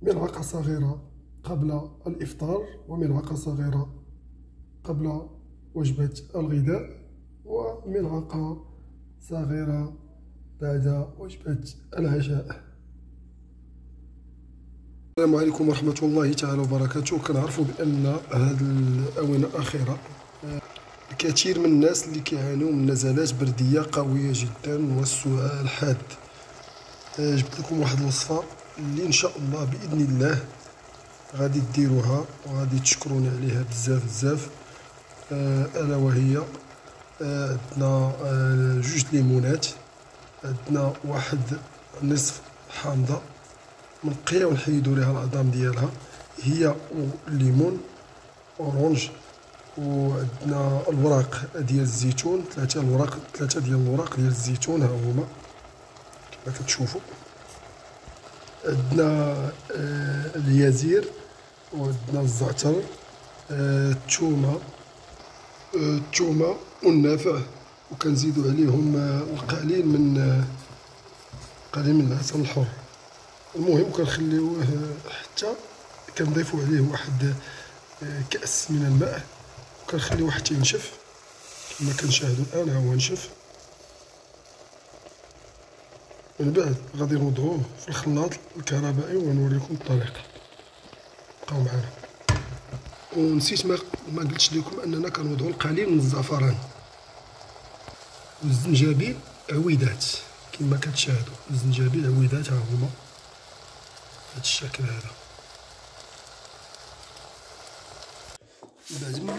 ملعقة صغيرة قبل الإفطار، وملعقة صغيرة قبل وجبة الغداء، وملعقة صغيرة بعد وجبة العشاء. السلام عليكم ورحمة الله تعالى وبركاته. كنعرفوا بأن هذه الآونة الأخيرة الكثير من الناس اللي كيعانيو من نزلات بردية قوية جدا والسعال حاد. جبت لكم واحد الوصفة اللي إن شاء الله بإذن الله غادي ديروها وغادي تشكروني عليها بزاف بزاف. ألا وهي عندنا جوج ليمونات، عندنا واحد نصف حامضة منقية ونحيدو ليها العظام ديالها، هي الليمون اورانج، وعندنا الوراق ديال الزيتون، ثلاثة ديال الوراق ديال الزيتون ها هما كما كتشوفوا. عندنا اليازير، وعندنا الزعتر، الثومة والنافع، وكنزيدو عليهم القليل من العسل الحر. المهم كنخليوه حتى كنضيفو عليه واحد كأس من الماء، وكنخليوه حتى ينشف كما كنشاهدوا الآن. ها هو نشف. من بعد غادي نوضعوه في الخلاط الكهربائي ونوريكم الطريقة. بقاو معنا. ونسيت ما قلتش لكم اننا كنوضعوا القليل من الزعفران والزنجبيل عويدات كما كتشاهدوا. الزنجبيل عويدات ها هما بهذا الشكل هذا.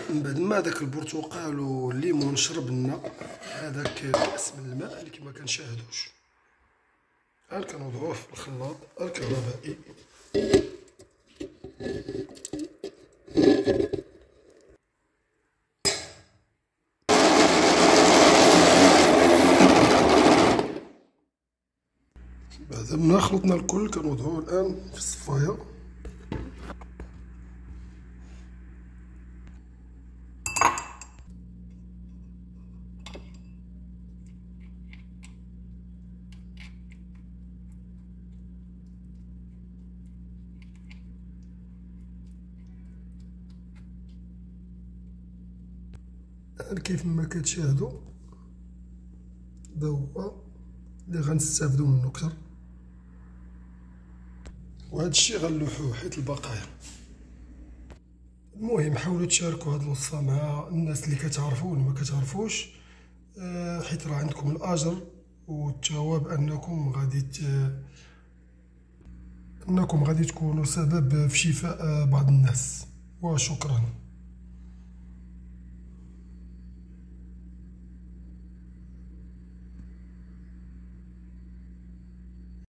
من بعد ما داك البرتقال والليمون شرب لنا هذاك كأس من الماء اللي كما كنشاهدوش، الان كنوضعوه في الخلاط الكهربائي. بعد ما خلطنا الكل كنوضعوه الان في الصفايه. كيف ما كتشاهدوا هذا هو اللي غنستافدو منه اكثر، وهذا الشيء غنلوحوه حيت البقايا. المهم حاولوا تشاركوا هذه الوصفه مع الناس اللي كتعرفوا واللي ما كتعرفوش، حيت راه عندكم الاجر والثواب انكم غادي تكونوا سبب في شفاء بعض الناس. وشكرا.